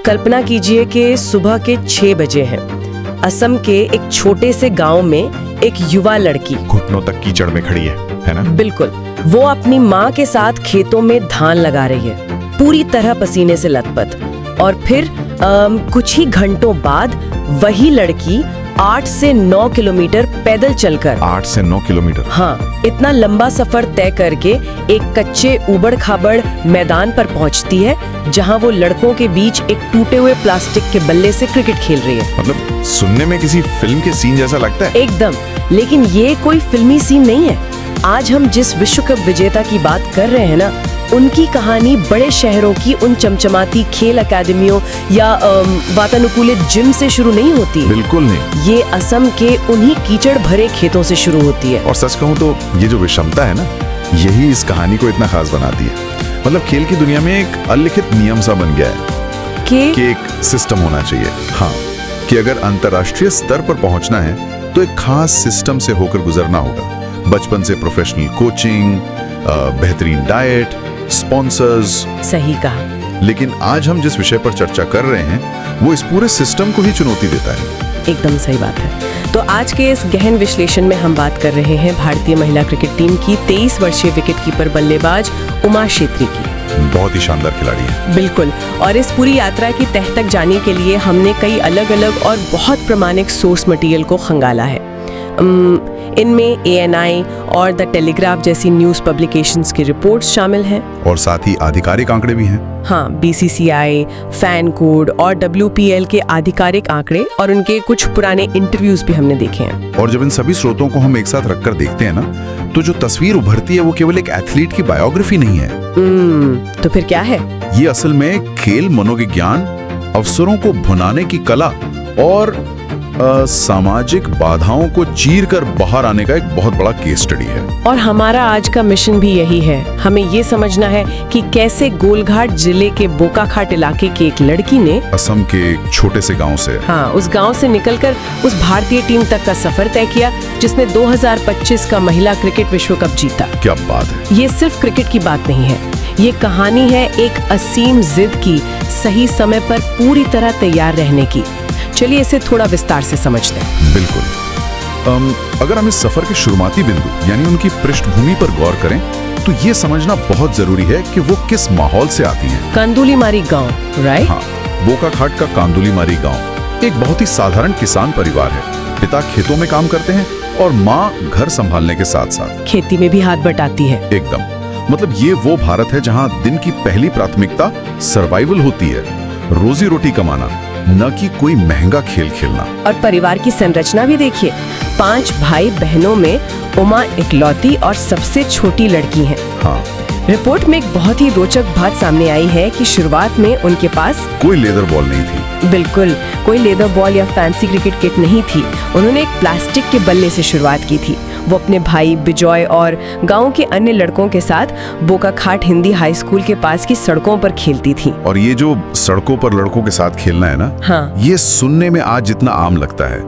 कल्पना कीजिए कि सुबह के 6 बजे हैं। असम के एक छोटे से गांव में एक युवा लड़की घुटनों तक कीचड़ में खड़ी है ना? बिल्कुल। वो अपनी माँ के साथ खेतों में धान लगा रही है, पूरी तरह पसीने से लथपथ। और फिर कुछ ही घंटों बाद वही लड़की 8 से 9 किलोमीटर पैदल चलकर 8 से 9 किलोमीटर? हाँ, इतना लंबा सफर तय करके एक कच्चे उबड़ खाबड़ मैदान पर पहुंचती है, जहां वो लड़कों के बीच एक टूटे हुए प्लास्टिक के बल्ले से क्रिकेट खेल रही है। मतलब सुनने में किसी फिल्म के सीन जैसा लगता है। एकदम, लेकिन ये कोई फिल्मी सीन नहीं है। आज हम जिस विश्व कप विजेता की बात कर रहे हैं ना, उनकी कहानी बड़े शहरों की उन चमचमाती खेल अकादमियों या वातानुकूलित जिम से शुरू नहीं होती। बिल्कुल नहीं। ये असम के उन्हीं कीचड़ भरे खेतों से शुरू होती है। और सच कहूँ तो ये जो विषमता है ना, यही इस कहानी को इतना खास बनाती है। मतलब खेल की दुनिया में एक अलिखित नियम सा बन गया है कि एक सिस्टम होना चाहिए। हाँ, कि अगर अंतर्राष्ट्रीय स्तर पर पहुंचना है तो एक खास सिस्टम से होकर गुजरना होगा। बचपन से प्रोफेशनल कोचिंग, बेहतरीन डाइट, स्पॉन्सर्स। सही कहा। लेकिन आज हम जिस विषय पर चर्चा कर रहे हैं वो इस पूरे सिस्टम को ही चुनौती देता है। एकदम सही बात है। तो आज के इस गहन विश्लेषण में हम बात कर रहे हैं भारतीय महिला क्रिकेट टीम की 23 वर्षीय विकेटकीपर बल्लेबाज उमा छेत्री की। बहुत ही शानदार खिलाड़ी है। बिल्कुल। और इस पूरी यात्रा की तह तक जाने के लिए हमने कई अलग अलग और बहुत प्रामाणिक सोर्स मटेरियल को खंगाला है। इनमें ANI और द टेलीग्राफ जैसी न्यूज़ पब्लिकेशंस की रिपोर्ट्स शामिल हैं। और साथ ही आधिकारिक आंकड़े भी हैं। हाँ, BCCI, फैन कोड और WPL के आधिकारिक आंकड़े और उनके कुछ पुराने इंटरव्यूज भी हमने देखे हैं। और जब इन सभी स्रोतों को हम एक साथ रखकर देखते हैं ना, तो जो तस्वीर उभरती है वो केवल एक एथलीट की बायोग्राफी नहीं है। तो फिर क्या है? ये असल में खेल मनोविज्ञान, अवसरों को भुनाने की कला और सामाजिक बाधाओं को चीर कर बाहर आने का एक बहुत बड़ा केस स्टडी है। और हमारा आज का मिशन भी यही है। हमें ये समझना है कि कैसे गोलघाट जिले के बोकाखाट इलाके की एक लड़की ने असम के एक छोटे से गांव से उस गांव से निकलकर उस भारतीय टीम तक का सफर तय किया जिसने 2025 का महिला क्रिकेट विश्व कप जीता। क्या बात है। ये सिर्फ क्रिकेट की बात नहीं है, ये कहानी है एक असीम जिद की, सही समय पर पूरी तरह तैयार रहने की। चलिए इसे थोड़ा विस्तार से समझते हैं। बिल्कुल। अगर हम इस सफर के शुरुआती बिंदु यानी उनकी पृष्ठभूमि पर गौर करें तो ये समझना बहुत जरूरी है कि वो किस माहौल से आती हैं। कांदुलीमारी गांव, राइट? हाँ, बोकाखाट का कांदुलीमारी गांव एक बहुत ही साधारण किसान परिवार है। पिता खेतों में काम करते हैं और माँ घर संभालने के साथ साथ खेती में भी हाथ बटाती है। एकदम। मतलब ये वो भारत है जहाँ दिन की पहली प्राथमिकता सर्वाइवल होती है, रोजी रोटी कमाना, न कि कोई महंगा खेल खेलना। और परिवार की संरचना भी देखिए, 5 भाई बहनों में उमा इकलौती और सबसे छोटी लड़की है। हाँ। रिपोर्ट में एक बहुत ही रोचक बात सामने आई है कि शुरुआत में उनके पास कोई लेदर बॉल नहीं थी। बिल्कुल, कोई लेदर बॉल या फैंसी क्रिकेट किट नहीं थी। उन्होंने एक प्लास्टिक के बल्ले से शुरुआत की थी। वो अपने भाई बिजॉय और गांव के अन्य लड़कों के साथ बोकाखाट हिंदी हाई स्कूल के पास की सड़कों पर खेलती थी। और ये जो सड़कों पर लड़कों के साथ खेलना है ना, हाँ, ये सुनने में आज जितना आम लगता है,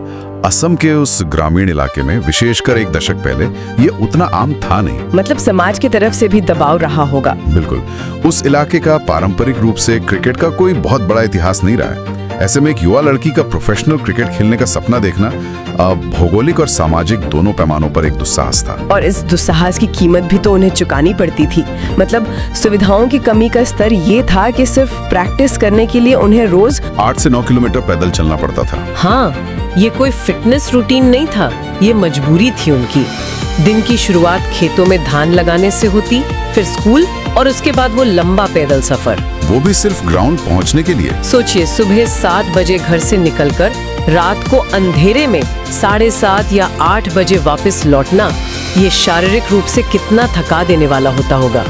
असम के उस ग्रामीण इलाके में विशेषकर एक दशक पहले ये उतना आम था नहीं। मतलब समाज की तरफ से भी दबाव रहा होगा। बिल्कुल। उस इलाके का पारंपरिक रूप से क्रिकेट का कोई बहुत बड़ा इतिहास नहीं रहा है। ऐसे में एक युवा लड़की का प्रोफेशनल क्रिकेट खेलने का सपना देखना भौगोलिक और सामाजिक दोनों पैमानों पर एक दुस्साहस था। और इस दुस्साहस की कीमत भी तो उन्हें चुकानी पड़ती थी। मतलब सुविधाओं की कमी का स्तर ये था कि सिर्फ प्रैक्टिस करने के लिए उन्हें रोज 8 से 9 किलोमीटर पैदल चलना पड़ता था। हाँ, ये कोई फिटनेस रूटीन नहीं था, ये मजबूरी थी उनकी। दिन की शुरुआत खेतों में धान लगाने से होती, फिर स्कूल और उसके बाद वो लंबा पैदल सफर, वो भी सिर्फ ग्राउंड पहुंचने के लिए। सोचिए, सुबह 7 बजे घर से निकलकर रात को अंधेरे में 7:30 या 8 बजे वापस लौटना, ये शारीरिक रूप से कितना थका देने वाला होता होगा।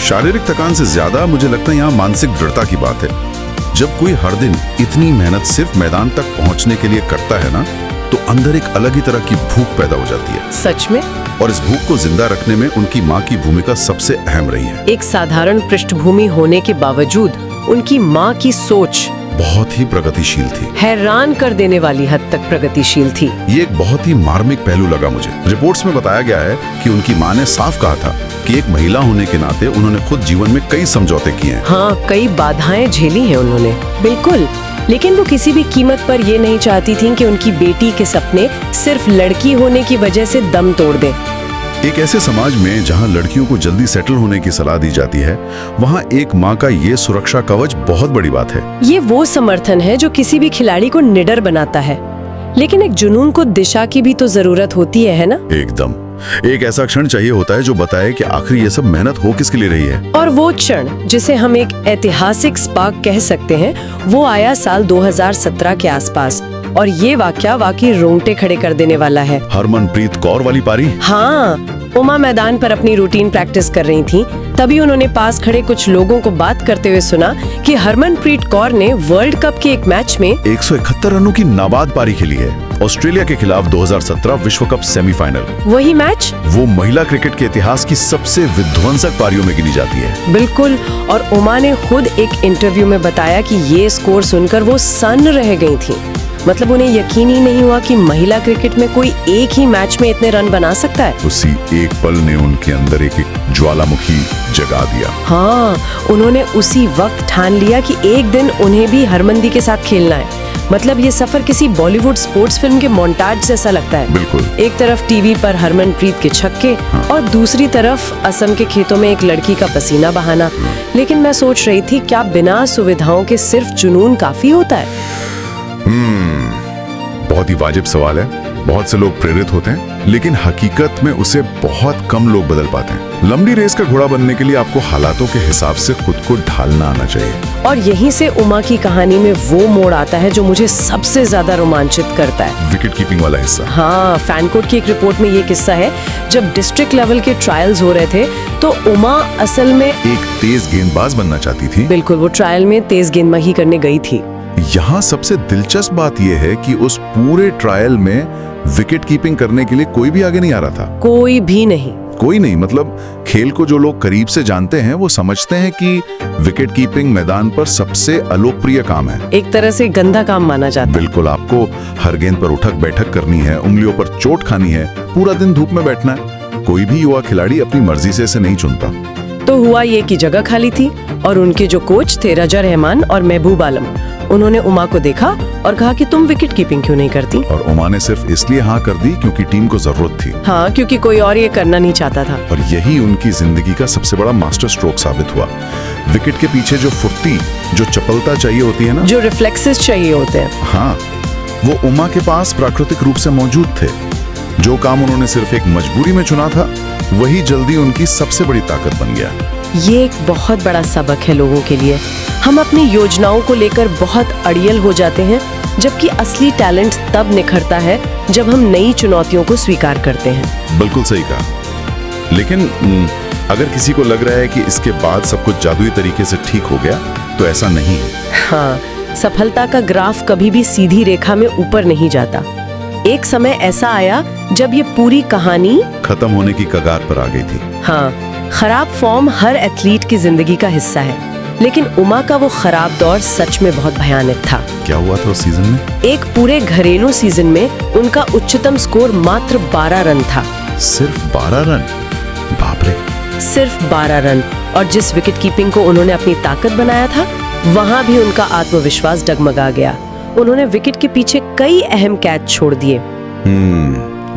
शारीरिक थकान से ज्यादा मुझे लगता है यहाँ मानसिक दृढ़ता की बात है। जब कोई हर दिन इतनी मेहनत सिर्फ मैदान तक पहुंचने के लिए करता है ना, तो अंदर एक अलग ही तरह की भूख पैदा हो जाती है। सच में। और इस भूख को जिंदा रखने में उनकी माँ की भूमिका सबसे अहम रही है। एक साधारण पृष्ठभूमि होने के बावजूद उनकी माँ की सोच बहुत ही प्रगतिशील थी, हैरान कर देने वाली हद तक प्रगतिशील थी। ये एक बहुत ही मार्मिक पहलू लगा मुझे। रिपोर्ट्स में बताया गया है कि उनकी माँ ने साफ कहा था कि एक महिला होने के नाते उन्होंने खुद जीवन में कई समझौते किए हैं। हाँ, कई बाधाएं झेली हैं उन्होंने, बिल्कुल। लेकिन वो किसी भी कीमत पर ये नहीं चाहती थीं कि उनकी बेटी के सपने सिर्फ लड़की होने की वजह से दम तोड़ दें। एक ऐसे समाज में जहां लड़कियों को जल्दी सेटल होने की सलाह दी जाती है, वहां एक माँ का ये सुरक्षा कवच बहुत बड़ी बात है। ये वो समर्थन है जो किसी भी खिलाड़ी को निडर बनाता है। लेकिन एक जुनून को दिशा की भी तो जरूरत होती है ना? एकदम। एक ऐसा क्षण चाहिए होता है जो बताए कि आखिर ये सब मेहनत हो किसके लिए रही है। और वो क्षण, जिसे हम एक ऐतिहासिक स्पार्क कह सकते हैं, वो आया साल 2017 के आसपास। और ये वाकया वाकई रोंगटे खड़े कर देने वाला है। हरमनप्रीत कौर वाली पारी? हाँ, उमा मैदान पर अपनी रूटीन प्रैक्टिस कर रही थी। तभी उन्होंने पास खड़े कुछ लोगों को बात करते हुए सुना कि हरमनप्रीत कौर ने वर्ल्ड कप के एक मैच में 171 रनों की नाबाद पारी खेली है, ऑस्ट्रेलिया के खिलाफ 2017 विश्व कप सेमीफाइनल। वही मैच वो महिला क्रिकेट के इतिहास की सबसे विध्वंसक पारियों में गिनी जाती है। बिल्कुल। और उमा ने खुद एक इंटरव्यू में बताया कि ये स्कोर सुनकर वो सन्न रह गई थी। मतलब उन्हें यकीन ही नहीं हुआ कि महिला क्रिकेट में कोई एक ही मैच में इतने रन बना सकता है। उसी एक पल ने उनके अंदर एक ज्वालामुखी जगा दिया। हाँ, उन्होंने उसी वक्त ठान लिया कि एक दिन उन्हें भी हरमंदी के साथ खेलना है। मतलब ये सफर किसी बॉलीवुड स्पोर्ट्स फिल्म के मोन्टाज जैसा लगता है। बिल्कुल। एक तरफ टीवी पर हरमनप्रीत के छक्के और दूसरी तरफ असम के खेतों में एक लड़की का पसीना बहाना। लेकिन मैं सोच रही थी, क्या बिना सुविधाओं के सिर्फ जुनून काफी होता है? बहुत ही वाजिब सवाल है। बहुत से लोग प्रेरित होते हैं, लेकिन हकीकत में उसे बहुत कम लोग बदल पाते हैं। लंबी रेस का घोड़ा बनने के लिए आपको हालातों के हिसाब से खुद को ढालना आना चाहिए। और यहीं से उमा की कहानी में वो मोड़ आता है जो मुझे सबसे ज्यादा रोमांचित करता है। विकेट कीपिंग वाला हिस्सा। हाँ, फैनकोट की एक रिपोर्ट में ये किस्सा है। जब डिस्ट्रिक्ट लेवल के ट्रायल्स हो रहे थे तो उमा असल में एक तेज गेंदबाज बनना चाहती थी। बिल्कुल, वो ट्रायल में तेज गेंदबाजी करने गई थी। यहाँ सबसे दिलचस्प बात यह है कि उस पूरे ट्रायल में विकेट कीपिंग करने के लिए कोई भी आगे नहीं आ रहा था। कोई भी नहीं। कोई नहीं, मतलब खेल को जो लोग करीब से जानते हैं वो समझते हैं कि विकेट कीपिंग मैदान पर सबसे अलोकप्रिय काम है। एक तरह से गंदा काम माना जाता है। बिल्कुल। आपको हर गेंद पर उठक बैठक करनी है, उंगलियों पर चोट खानी है, पूरा दिन धूप में बैठना है। कोई भी युवा खिलाड़ी अपनी मर्जी से इसे नहीं चुनता। तो हुआ ये कि जगह खाली थी और उनके जो कोच थे रजा रहमान और महबूब आलम, उन्होंने उमा को देखा और कहा कि तुम विकेट कीपिंग क्यों नहीं करती? और उमा ने सिर्फ इसलिए हाँ कर दी क्योंकि टीम को जरूरत थी। हाँ, क्योंकि कोई और ये करना नहीं चाहता था। और यही उनकी जिंदगी का सबसे बड़ा मास्टर स्ट्रोक साबित हुआ। विकेट के पीछे जो फुर्ती, जो चपलता चाहिए होती है ना, जो रिफ्लेक्सेस चाहिए होते हैं, हाँ, वो उमा के पास प्राकृतिक रूप से मौजूद थे। जो काम उन्होंने सिर्फ एक मजबूरी में चुना था, वही जल्दी उनकी सबसे बड़ी ताकत बन गया। ये एक बहुत बड़ा सबक है लोगों के लिए। हम अपनी योजनाओं को लेकर बहुत अड़ियल हो जाते हैं, जबकि असली टैलेंट तब निखरता है जब हम नई चुनौतियों को स्वीकार करते हैं। बिल्कुल सही कहा। लेकिन अगर किसी को लग रहा है कि इसके बाद सब कुछ जादुई तरीके से ठीक हो गया, तो ऐसा नहीं है। हाँ, सफलता का ग्राफ कभी भी सीधी रेखा में ऊपर नहीं जाता। एक समय ऐसा आया जब ये पूरी कहानी खत्म होने की कगार पर आ गई थी। हाँ, खराब फॉर्म हर एथलीट की जिंदगी का हिस्सा है, लेकिन उमा का वो खराब दौर सच में बहुत भयानक था। क्या हुआ था उस सीजन में? एक पूरे घरेलू सीजन में उनका उच्चतम स्कोर मात्र 12 रन था। सिर्फ 12 रन? बाप रे। सिर्फ 12 रन। और जिस विकेट कीपिंग को उन्होंने अपनी ताकत बनाया था, वहां भी उनका आत्मविश्वास डगमगा गया। उन्होंने विकेट के पीछे कई अहम कैच छोड़ दिए।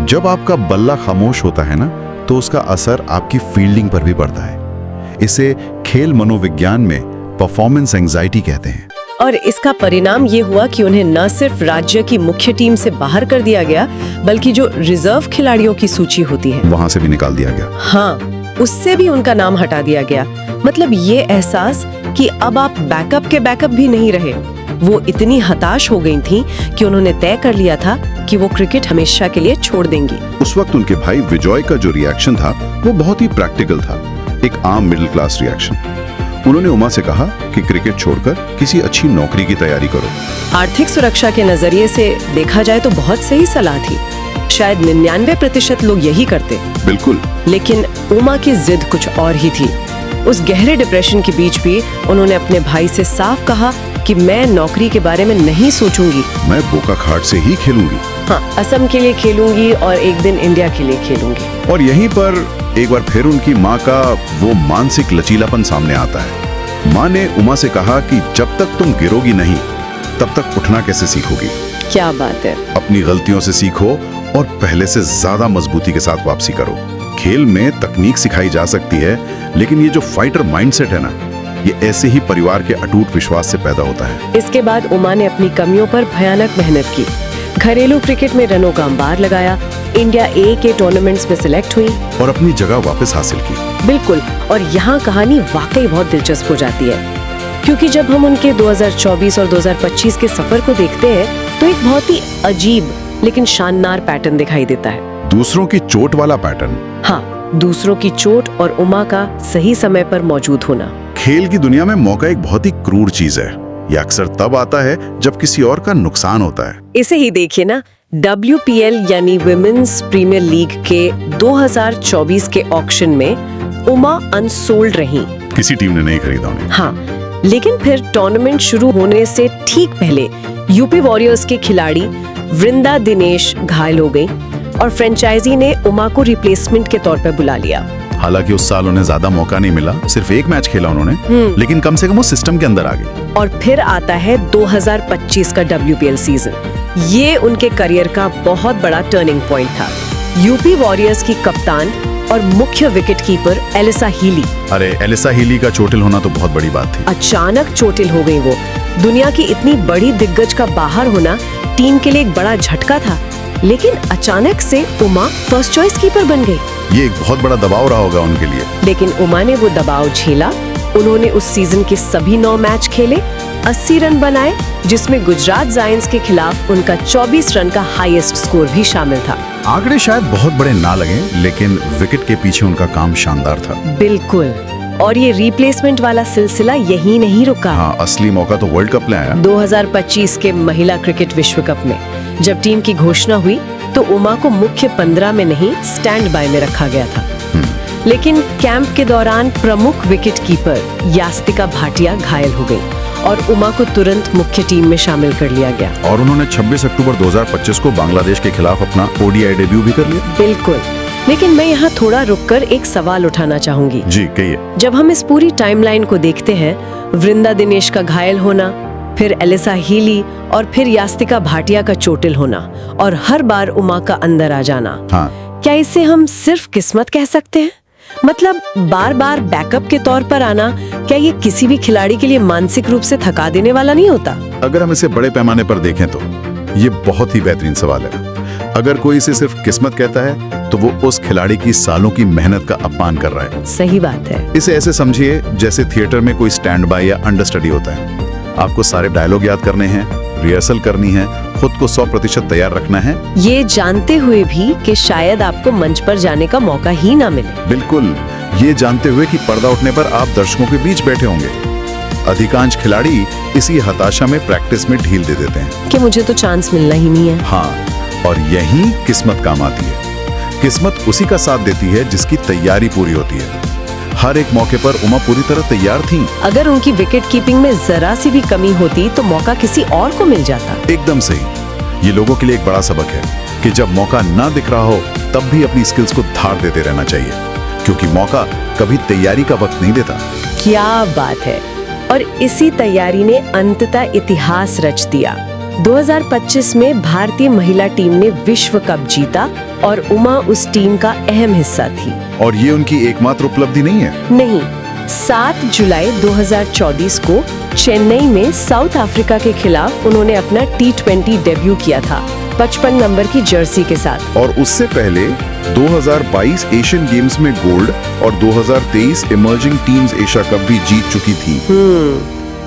जब आपका बल्ला खामोश होता है ना, तो उसका असर आपकी फील्डिंग पर भी पड़ता है। इसे खेल मनोविज्ञान में परफॉर्मेंस एंजाइटी कहते हैं। और इसका परिणाम ये हुआ कि उन्हें न सिर्फ राज्य की मुख्य टीम से बाहर कर दिया गया, बल्कि जो रिजर्व खिलाड़ियों की सूची होती है, वहां से भी निकाल दिया गया। हाँ, उससे भी उनका नाम हटा दिया गया। मतलब ये एहसास कि अब आप बैकअप के बैकअप भी नहीं रहे। वो इतनी हताश हो गई थी कि उन्होंने तय कर लिया था कि वो क्रिकेट हमेशा के लिए छोड़ देंगी। उस वक्त उनके भाई विजय का जो रिएक्शन था, वो बहुत ही प्रैक्टिकल था, एक आम मिडिल क्लास रिएक्शन। उन्होंने उमा से कहा कि क्रिकेट छोड़कर किसी अच्छी नौकरी की तैयारी करो। आर्थिक सुरक्षा के नजरिए से देखा जाए तो बहुत सही सलाह थी। शायद 99% लोग यही करते। बिल्कुल। लेकिन उमा की जिद कुछ और ही थी। उस गहरे डिप्रेशन के बीच भी उन्होंने अपने भाई से साफ कहा कि मैं नौकरी के बारे में नहीं सोचूंगी, मैं बोकाखाट से ही खेलूंगी। हाँ, असम के लिए खेलूंगी और एक दिन इंडिया के लिए खेलूंगी। और यहीं पर एक बार फिर उनकी माँ का वो मानसिक लचीलापन सामने आता है। माँ ने उमा से कहा कि जब तक तुम गिरोगी नहीं तब तक उठना कैसे सीखोगी। क्या बात है। अपनी गलतियों से सीखो और पहले से ज्यादा मजबूती के साथ वापसी करो। खेल में तकनीक सिखाई जा सकती है, लेकिन ये जो फाइटर माइंडसेट है ना, ये ऐसे ही परिवार के अटूट विश्वास से पैदा होता है। इसके बाद उमा ने अपनी कमियों पर भयानक मेहनत की। घरेलू क्रिकेट में रनों का अंबार लगाया, इंडिया ए के टूर्नामेंट्स में सिलेक्ट हुई और अपनी जगह वापस हासिल की। बिल्कुल। और यहाँ कहानी वाकई बहुत दिलचस्प हो जाती है, क्योंकि जब हम उनके 2024 और 2025 के सफर को देखते हैं तो एक बहुत ही अजीब लेकिन शानदार पैटर्न दिखाई देता है। दूसरों की चोट वाला पैटर्न। हाँ, दूसरों की चोट और उमा का सही समय पर मौजूद होना। खेल की दुनिया में मौका एक बहुत ही क्रूर चीज है। ये अक्सर तब आता है जब किसी और का नुकसान होता है। इसे ही देखिए ना, WPL यानी विमेन्स प्रीमियर लीग के 2024 के ऑक्शन में उमा अनसोल्ड रहीं। किसी टीम ने नहीं खरीदा उन्हें। हाँ, लेकिन फिर टूर्नामेंट शुरू होने से ठीक पहले यूपी वॉरियर्स के खिलाड़ी वृंदा दिनेश घायल हो गई और फ्रेंचाइजी ने उमा को रिप्लेसमेंट के तौर पर बुला लिया। हालांकि उस साल उन्हें ज्यादा मौका नहीं मिला, सिर्फ एक मैच खेला उन्होंने, लेकिन कम से कम वो सिस्टम के अंदर आ गई। और फिर आता है 2025 का WPL सीजन। ये उनके करियर का बहुत बड़ा टर्निंग पॉइंट था। यूपी वॉरियर्स की कप्तान और मुख्य विकेट कीपर एलिसा हीली। अरे, एलिसा हीली का चोटिल होना तो बहुत बड़ी बात थी। अचानक चोटिल हो गई वो। दुनिया की इतनी बड़ी दिग्गज का बाहर होना टीम के लिए एक बड़ा झटका था, लेकिन अचानक से उमा फर्स्ट चॉइस कीपर बन गई। ये एक बहुत बड़ा दबाव रहा होगा उनके लिए। लेकिन उमा ने वो दबाव झेला। उन्होंने उस सीजन के सभी 9 मैच खेले, 80 रन बनाए, जिसमें गुजरात जायंट्स के खिलाफ उनका 24 रन का हाईएस्ट स्कोर भी शामिल था। आंकड़े शायद बहुत बड़े ना लगे, लेकिन विकेट के पीछे उनका काम शानदार था। बिल्कुल। और ये रिप्लेसमेंट वाला सिलसिला यही नहीं रुका। हाँ, असली मौका तो वर्ल्ड कप में आया। 2025 के महिला क्रिकेट विश्व कप में जब टीम की घोषणा हुई तो उमा को मुख्य 15 में नहीं, स्टैंड बाय में रखा गया था। लेकिन कैंप के दौरान प्रमुख विकेट कीपर यास्तिका भाटिया घायल हो गई और उमा को तुरंत मुख्य टीम में शामिल कर लिया गया। और उन्होंने 26 अक्टूबर 2025 को बांग्लादेश के खिलाफ अपना ODI डेब्यू भी कर लिया। बिल्कुल। लेकिन मैं यहाँ थोड़ा रुककर एक सवाल उठाना चाहूंगी। जी, कहिए। जब हम इस पूरी टाइमलाइन को देखते हैं, वृंदा दिनेश का घायल होना, फिर एलिसा हीली और फिर यास्तिका भाटिया का चोटिल होना और हर बार उमा का अंदर आ जाना, हाँ, क्या इसे हम सिर्फ किस्मत कह सकते हैं? मतलब बार बार बैकअप के तौर पर आना, क्या ये किसी भी खिलाड़ी के लिए मानसिक रूप से थका देने वाला नहीं होता? अगर हम इसे बड़े पैमाने पर देखें तो ये बहुत ही बेहतरीन सवाल है। अगर कोई इसे सिर्फ किस्मत कहता है तो वो उस खिलाड़ी की सालों की मेहनत का अपमान कर रहा है। सही बात है। इसे ऐसे समझिए जैसे थिएटर में कोई स्टैंड बाय या अंडरस्टडी होता है। आपको सारे डायलॉग याद करने हैं, रिहर्सल करनी है, खुद को 100% तैयार रखना है, ये जानते हुए भी कि शायद आपको मंच पर जाने का मौका ही ना मिले। बिल्कुल, ये जानते हुए कि पर्दा उठने पर आप दर्शकों के बीच बैठे होंगे। अधिकांश खिलाड़ी इसी हताशा में प्रैक्टिस में ढील दे देते हैं कि मुझे तो चांस मिलना ही नहीं है। हाँ, और यही किस्मत काम आती है। किस्मत उसी का साथ देती है जिसकी तैयारी पूरी होती है। हर एक मौके पर उमा पूरी तरह तैयार थी। अगर उनकी विकेट कीपिंग में जरा सी भी कमी होती तो मौका किसी और को मिल जाता। एकदम सही। ये लोगों के लिए एक बड़ा सबक है कि जब मौका ना दिख रहा हो तब भी अपनी स्किल्स को धार देते रहना चाहिए, क्योंकि मौका कभी तैयारी का वक्त नहीं देता। क्या बात है। और इसी तैयारी ने अंततः इतिहास रच दिया। 2025 में भारतीय महिला टीम ने विश्व कप जीता और उमा उस टीम का अहम हिस्सा थी। और ये उनकी एकमात्र उपलब्धि नहीं है। नहीं, 7 जुलाई 2024 को चेन्नई में साउथ अफ्रीका के खिलाफ उन्होंने अपना T20 डेब्यू किया था 55 नंबर की जर्सी के साथ। और उससे पहले 2022 एशियन गेम्स में गोल्ड और 2023 इमर्जिंग टीम्स एशिया कप भी जीत चुकी थी।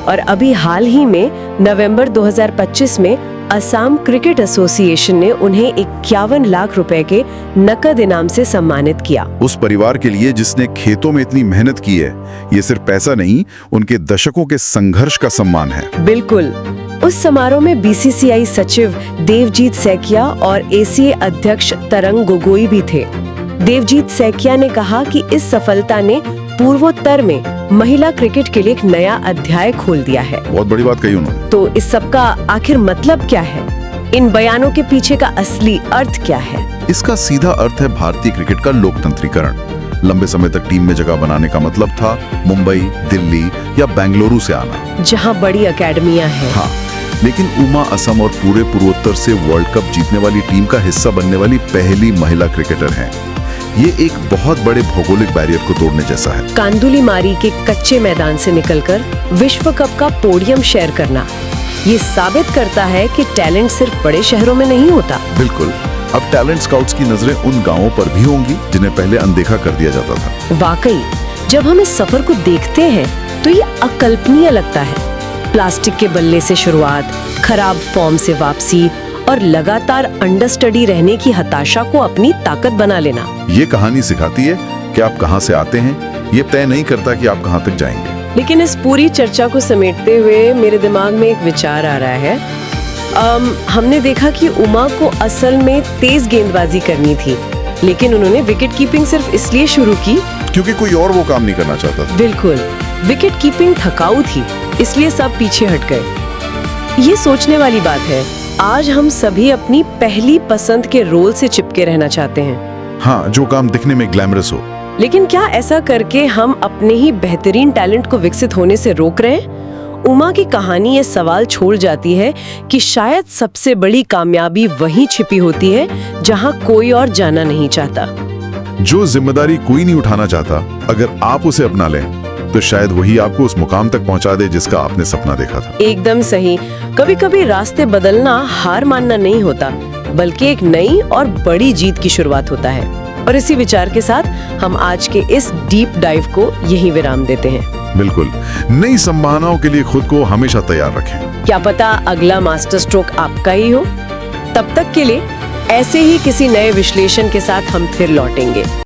और अभी हाल ही में नवंबर 2025 में असम क्रिकेट एसोसिएशन ने उन्हें 51 लाख रुपए के नकद इनाम से सम्मानित किया। उस परिवार के लिए जिसने खेतों में इतनी मेहनत की है, ये सिर्फ पैसा नहीं, उनके दशकों के संघर्ष का सम्मान है। बिल्कुल। उस समारोह में BCCI सचिव देवजीत सैकिया और ACA अध्यक्ष तरंग गोगोई भी थे। देवजीत सैकिया ने कहा कि इस सफलता ने पूर्वोत्तर में महिला क्रिकेट के लिए एक नया अध्याय खोल दिया है। बहुत बड़ी बात कही उन्होंने। तो इस सब का आखिर मतलब क्या है? इन बयानों के पीछे का असली अर्थ क्या है? इसका सीधा अर्थ है भारतीय क्रिकेट का लोकतंत्रीकरण। लंबे समय तक टीम में जगह बनाने का मतलब था मुंबई, दिल्ली या बेंगलुरु से आना, जहां बड़ी एकेडमियां हैं। हाँ, लेकिन उमा असम और पूरे पूर्वोत्तर से वर्ल्ड कप जीतने वाली टीम का हिस्सा बनने वाली पहली महिला क्रिकेटर हैं। ये एक बहुत बड़े भौगोलिक बैरियर को तोड़ने जैसा है। कांदुलीमारी के कच्चे मैदान से निकलकर विश्व कप का पोडियम शेयर करना, ये साबित करता है कि टैलेंट सिर्फ बड़े शहरों में नहीं होता। बिल्कुल, अब टैलेंट स्काउट्स की नजरें उन गांवों पर भी होंगी जिन्हें पहले अनदेखा कर दिया जाता था। वाकई, जब हम इस सफर को देखते हैं तो ये अकल्पनीय लगता है। प्लास्टिक के बल्ले से शुरुआत, खराब फॉर्म से वापसी और लगातार अंडरस्टडी रहने की हताशा को अपनी ताकत बना लेना। ये कहानी सिखाती है कि आप कहां से आते हैं, ये तय नहीं करता कि आप कहां तक जाएंगे। लेकिन इस पूरी चर्चा को समेटते हुए मेरे दिमाग में एक विचार आ रहा है। हमने देखा कि उमा को असल में तेज गेंदबाजी करनी थी, लेकिन उन्होंने विकेट कीपिंग सिर्फ इसलिए शुरू की क्योंकि कोई और वो काम नहीं करना चाहता था। बिल्कुल, विकेट कीपिंग थकाऊ थी, इसलिए सब पीछे हट गए। ये सोचने वाली बात है। आज हम सभी अपनी पहली पसंद के रोल से चिपके रहना चाहते हैं। हाँ, जो काम दिखने में ग्लैमरस हो। लेकिन क्या ऐसा करके हम अपने ही बेहतरीन टैलेंट को विकसित होने से रोक रहे हैं? उमा की कहानी ये सवाल छोड़ जाती है कि शायद सबसे बड़ी कामयाबी वहीं छिपी होती है जहां कोई और जाना नहीं चाहता। जो जिम्मेदारी कोई नहीं उठाना चाहता, अगर आप उसे अपना लें तो शायद वही आपको उस मुकाम तक पहुंचा दे जिसका आपने सपना देखा था। एकदम सही। कभी-कभी रास्ते बदलना हार मानना नहीं होता, बल्कि एक नई और बड़ी जीत की शुरुआत होता है। और इसी विचार के साथ हम आज के इस डीप डाइव को यहीं विराम देते हैं। बिल्कुल, नई संभावनाओं के लिए खुद को हमेशा तैयार रखें। क्या पता अगला मास्टर स्ट्रोक आपका ही हो। तब तक के लिए ऐसे ही किसी नए विश्लेषण के साथ हम फिर लौटेंगे।